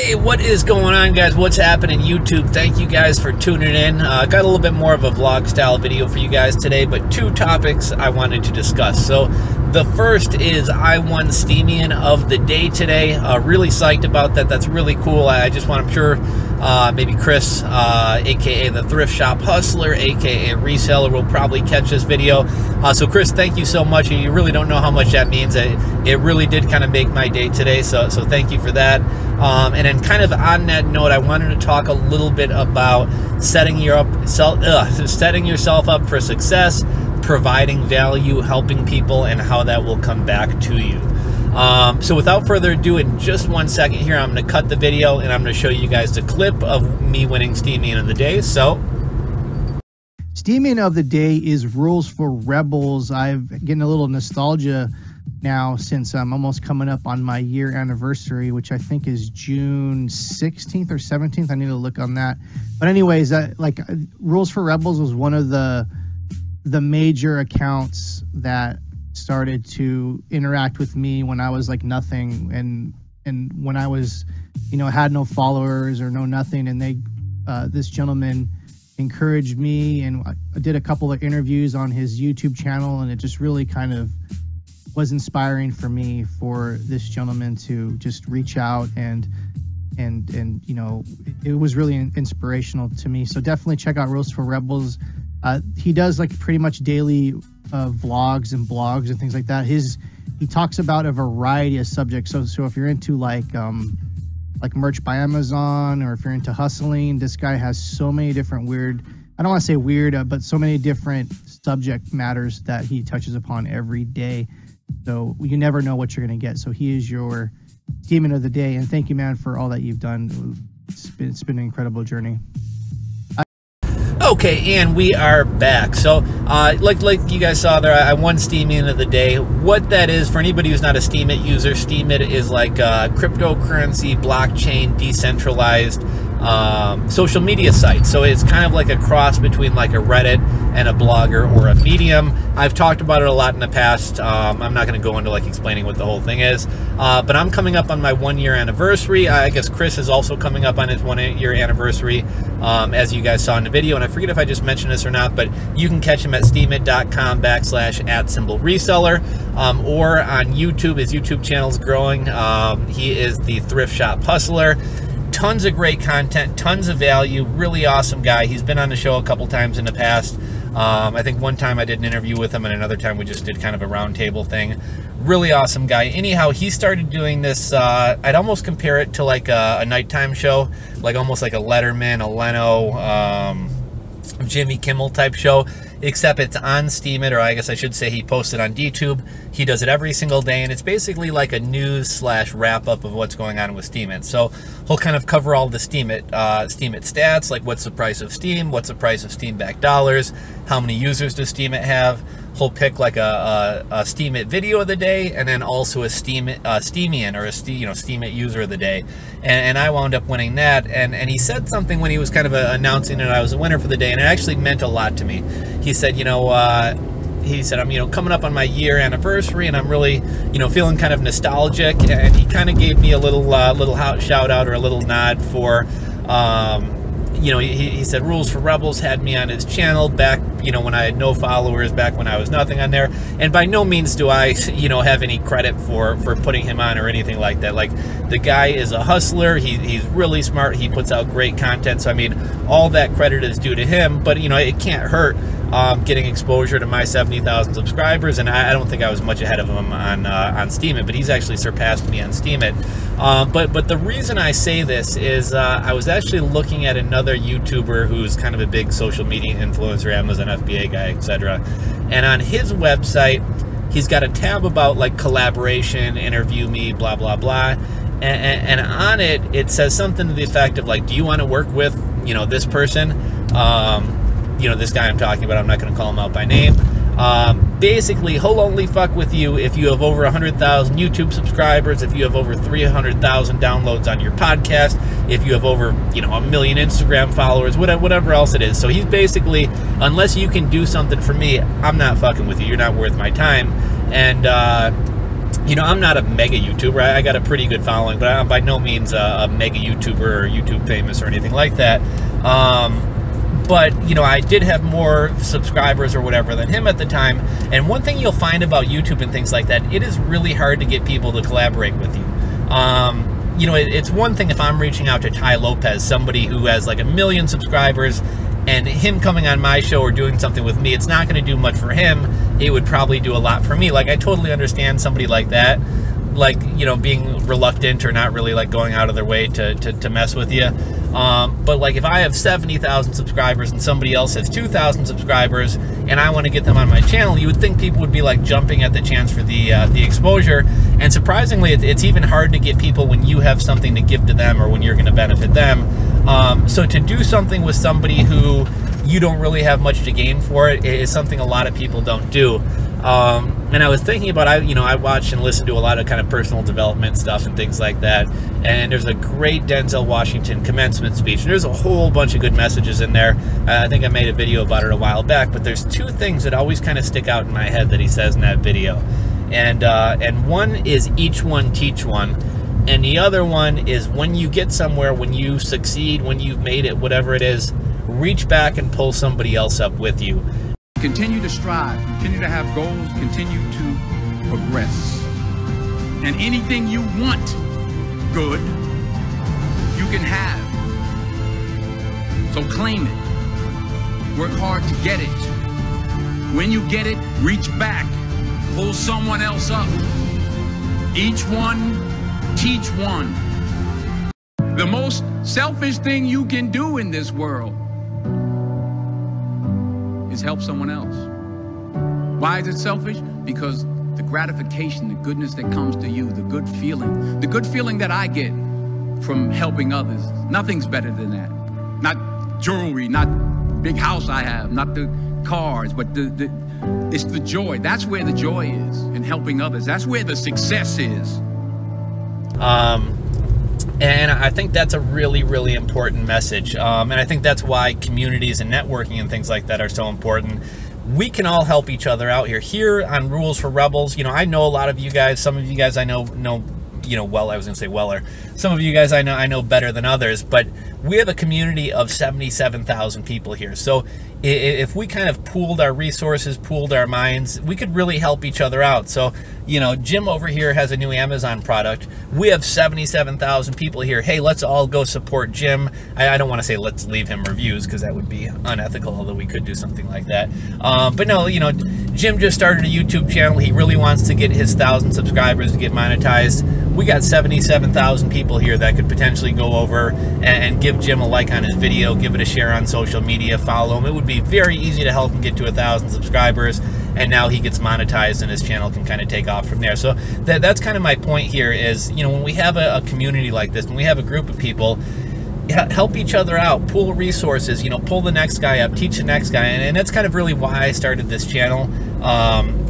Hey, what is going on, guys? What's happening, YouTube? Thank you guys for tuning in. Got a little bit more of a vlog style video for you guys today, but two topics I wanted to discuss. So the first is I won Steemian of the day today. Really psyched about that. That's really cool. I just want, I'm sure maybe Chris, aka the Thrift Shop Hustler, aka Reseller, will probably catch this video. So Chris, thank you so much. You really don't know how much that means. It really did kind of make my day today, so thank you for that. And then kind of on that note, I wanted to talk a little bit about setting yourself up for success, providing value, helping people, and how that will come back to you. So without further ado, in just 1 second here, I'm going to cut the video and I'm going to show you guys the clip of me winning Steemian of the day. So Steemian of the day is Rules for Rebels. I'm getting a little nostalgia now since I'm almost coming up on my year anniversary, which I think is June 16th or 17th. I need to look on that. But anyways, Rules for Rebels was one of the major accounts that started to interact with me when I was like nothing, and when I was, had no followers or no nothing, and this gentleman encouraged me, and I did a couple of interviews on his YouTube channel, and it just really kind of was inspiring for me for this gentleman to just reach out, and it was really inspirational to me. So definitely check out Rules for Rebels. He does like pretty much daily vlogs and blogs and things like that. He talks about a variety of subjects. So if you're into like merch by Amazon, or if you're into hustling, this guy has so many different I don't want to say weird, but so many different subject matters that he touches upon every day. So you never know what you're going to get. So he is your Steemian of the day. And thank you, man, for all that you've done. It's been an incredible journey. okay, and we are back. So like you guys saw there, I won Steemian of the day. What that is, for anybody who's not a Steemit user, Steemit is like a cryptocurrency, blockchain, decentralized social media site. So it's kind of like a cross between like a Reddit and a Blogger or a Medium. I've talked about it a lot in the past. I'm not going to go into like explaining what the whole thing is, but I'm coming up on my 1 year anniversary. I guess Chris is also coming up on his 1 year anniversary, as you guys saw in the video, and I forget if I just mentioned this or not, but you can catch him at steemit.com/@reseller, or on YouTube. His YouTube channel is growing. He is the Thrift Shop Hustler. Tons of great content, tons of value, really awesome guy. He's been on the show a couple times in the past. I think one time I did an interview with him, and another time we just did kind of a roundtable thing. Really awesome guy. Anyhow, he started doing this, I'd almost compare it to like a nighttime show, like almost like a Letterman, a Leno, Jimmy Kimmel type show, except it's on Steemit, or I guess I should say he posted on DTube. He does it every single day, and it's basically like a news / wrap up of what's going on with Steemit. So he'll kind of cover all the Steemit stats, like what's the price of Steem, what's the price of Steem backed dollars, how many users does Steemit have. He'll pick like a Steemit video of the day, and then also a Steemian or a Steemit user of the day. And I wound up winning that. And he said something when he was kind of announcing that I was a winner for the day, and it actually meant a lot to me. He said, I'm coming up on my year anniversary, and I'm really feeling kind of nostalgic. And he kind of gave me a little shout out or a little nod for he said Rules for Rebels had me on his channel back, when I had no followers, back when I was nothing on there. And by no means do I, have any credit for putting him on or anything like that. Like, the guy is a hustler. He's really smart. He puts out great content. So, I mean, all that credit is due to him. But, it can't hurt getting exposure to my 70,000 subscribers. And I don't think I was much ahead of him on Steemit, but he's actually surpassed me on Steemit. But the reason I say this is I was actually looking at another YouTuber who's kind of a big social media influencer, Amazon FBA guy, etc. And on his website, he's got a tab about like collaboration, interview me, blah, blah, blah. And on it, it says something to the effect of like, do you want to work with, this person? This guy I'm talking about, I'm not going to call him out by name. Basically, he'll only fuck with you if you have over 100,000 YouTube subscribers, if you have over 300,000 downloads on your podcast, if you have over, 1 million Instagram followers, whatever else it is. So he's basically, unless you can do something for me, I'm not fucking with you. You're not worth my time. And you know, I'm not a mega YouTuber. I got a pretty good following, but I'm by no means a mega YouTuber or YouTube famous or anything like that. But, you know, I did have more subscribers or whatever than him at the time. And one thing you'll find about YouTube and things like that, it is really hard to get people to collaborate with you. You know, it's one thing if I'm reaching out to Ty Lopez, somebody who has like 1 million subscribers, and him coming on my show or doing something with me, it's not going to do much for him. It would probably do a lot for me. Like, I totally understand somebody like that, like, you know, being reluctant or not really like going out of their way to mess with you. But like if I have 70,000 subscribers and somebody else has 2,000 subscribers and I want to get them on my channel, you would think people would be like jumping at the chance for the exposure. And surprisingly, it's even hard to get people when you have something to give to them or when you're going to benefit them. So to do something with somebody who you don't really have much to gain for it is something a lot of people don't do. And I was thinking about, I watch and listen to a lot of kind of personal development stuff and things like that. And there's a great Denzel Washington commencement speech. And there's a whole bunch of good messages in there. I think I made a video about it a while back, but there's two things that always kind of stick out in my head that he says in that video. And one is each one teach one. And the other one is when you get somewhere, when you succeed, when you've made it, whatever it is, reach back and pull somebody else up with you. Continue to strive, continue to have goals, continue to progress. And anything you want good, you can have. So claim it. Work hard to get it. When you get it, reach back. Pull someone else up. Each one, teach one. The most selfish thing you can do in this world is help someone else. Why is it selfish? Because the gratification, the goodness that comes to you, the good feeling that I get from helping others, nothing's better than that. Not jewelry, not big house I have, not the cars, but it's the joy. That's where the joy is in helping others. That's where the success is. And I think that's a really, really important message. And I think that's why communities and networking and things like that are so important. We can all help each other out here. Here on Rules for Rebels, you know, I know a lot of you guys. Some of you guys I know, you know, well, I was going to say Weller. Some of you guys I know better than others, but we have a community of 77,000 people here. So if we kind of pooled our resources, pooled our minds, we could really help each other out. So, you know, Jim over here has a new Amazon product. We have 77,000 people here. Hey, let's all go support Jim. I don't want to say let's leave him reviews because that would be unethical, although we could do something like that. But no, you know, Jim just started a YouTube channel. He really wants to get his 1,000 subscribers to get monetized. We got 77,000 people here that could potentially go over and give Jim a like on his video, give it a share on social media, follow him. It would be very easy to help him get to 1,000 subscribers, and now he gets monetized and his channel can kind of take off from there. So that's kind of my point here is, you know, when we have a community like this, when we have a group of people, help each other out, pool resources, you know, pull the next guy up, teach the next guy. And that's kind of really why I started this channel.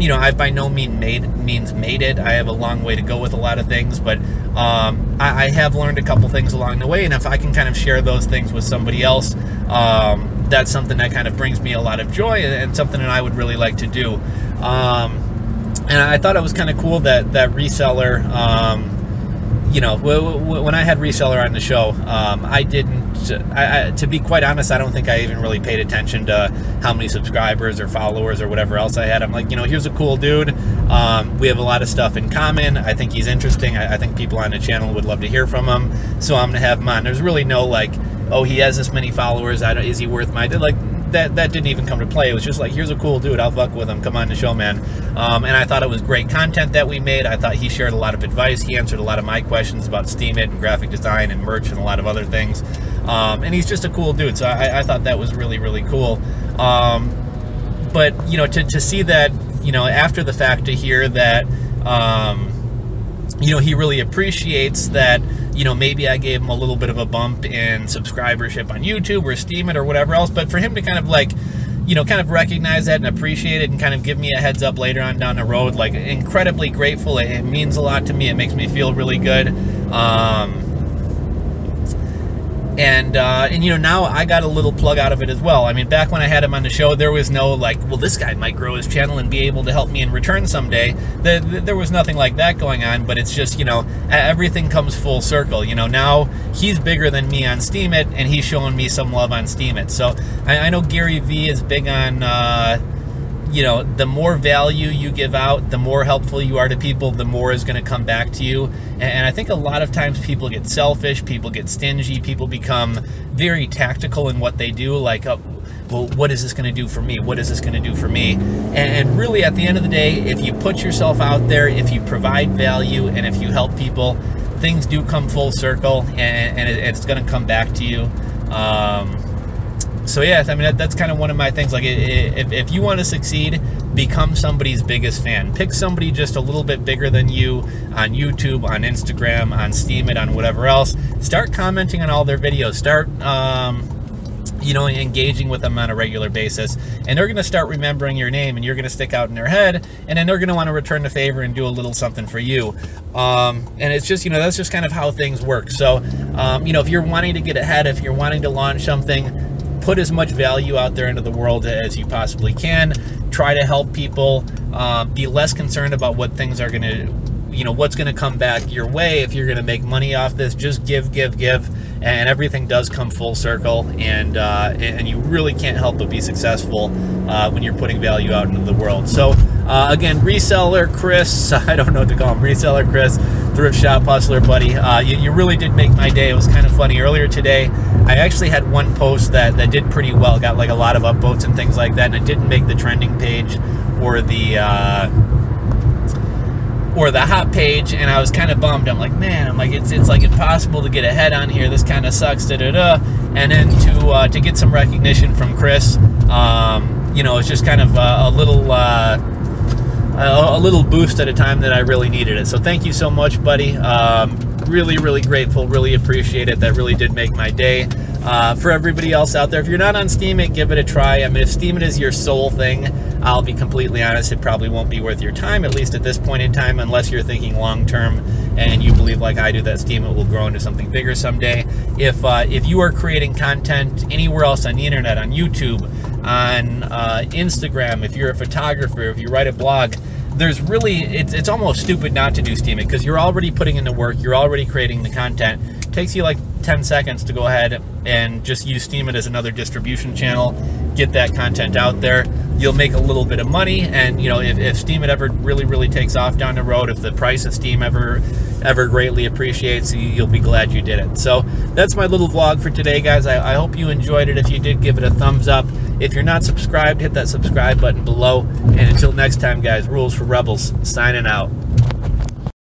You know, I've by no means made it. I have a long way to go with a lot of things, but I have learned a couple things along the way. And if I can kind of share those things with somebody else, that's something that kind of brings me a lot of joy and something that I would really like to do. And I thought it was kind of cool that Reseller, you know, when I had Reseller on the show, I didn't, to be quite honest, I don't think I even really paid attention to how many subscribers or followers or whatever else I had. I'm like, you know, here's a cool dude. We have a lot of stuff in common. I think he's interesting. I think people on the channel would love to hear from him. So I'm going to have him on. There's really no like, oh, he has this many followers. Is he worth my, like, that didn't even come to play. It was just like, here's a cool dude, I'll fuck with him, come on the show, man. And I thought it was great content that we made. I thought he shared a lot of advice. He answered a lot of my questions about Steemit and graphic design and merch and a lot of other things. And he's just a cool dude, so I thought that was really, really cool. But, you know, to see that, you know, after the fact, to hear that, you know, he really appreciates that, you know, maybe I gave him a little bit of a bump in subscribership on YouTube or Steemit or whatever else, but for him to kind of like, you know, kind of recognize that and appreciate it and kind of give me a heads up later on down the road, like, incredibly grateful. It means a lot to me. It makes me feel really good. And you know, now I got a little plug out of it as well. I mean, back when I had him on the show, there was no like, well, this guy might grow his channel and be able to help me in return someday. There was nothing like that going on, but it's just, you know, everything comes full circle. You know, now he's bigger than me on Steemit, and he's showing me some love on Steemit. So I know Gary Vee is big on, you know, the more value you give out, the more helpful you are to people, the more is going to come back to you. And I think a lot of times people get selfish, people get stingy, people become very tactical in what they do, like, well, what is this going to do for me? What is this going to do for me? And really, at the end of the day, if you put yourself out there, if you provide value, and if you help people, things do come full circle, and it's going to come back to you. So yeah, I mean, that's kind of one of my things. Like, if you want to succeed, become somebody's biggest fan. Pick somebody just a little bit bigger than you on YouTube, on Instagram, on Steemit, on whatever else. Start commenting on all their videos. Start, you know, engaging with them on a regular basis, and they're going to start remembering your name, and you're going to stick out in their head, and then they're going to want to return the favor and do a little something for you. And it's just, you know, that's just kind of how things work. So, you know, if you're wanting to get ahead, if you're wanting to launch something, put as much value out there into the world as you possibly can. Try to help people. Be less concerned about what things are going to, you know, what's going to come back your way. If you're going to make money off this, just give, and everything does come full circle. And you really can't help but be successful when you're putting value out into the world. So again, reseller Chris, I don't know what to call him, reseller Chris, Thrift Shop Hustler, buddy. You really did make my day. It was kind of funny. Earlier today, I actually had one post that did pretty well, got like a lot of upvotes and things like that, and it didn't make the trending page or the hot page, and I was kind of bummed. I'm like, man, it's like impossible to get ahead on here. This kind of sucks, da-da-da. And then to get some recognition from Chris, you know, it's just kind of a little boost at a time that I really needed it. So thank you so much, buddy. Really grateful, really appreciate it. That really did make my day. For everybody else out there, if you're not on Steemit, give it a try. I mean, if Steemit is your sole thing, I'll be completely honest, it probably won't be worth your time, at least at this point in time, unless you're thinking long term and you believe like I do that Steemit will grow into something bigger someday. If you are creating content anywhere else on the internet, on YouTube, on Instagram, if you're a photographer, if you write a blog, there's really, it's almost stupid not to do Steemit, because you're already putting in the work, you're already creating the content. It takes you like 10 seconds to go ahead and just use Steemit as another distribution channel, get that content out there. You'll make a little bit of money, and you know, if Steemit ever really takes off down the road, if the price of Steam ever greatly appreciates, you'll be glad you did it. So that's my little vlog for today, guys. I hope you enjoyed it. If you did, give it a thumbs up. If you're not subscribed, hit that subscribe button below. And until next time, guys, Rules for Rebels, signing out.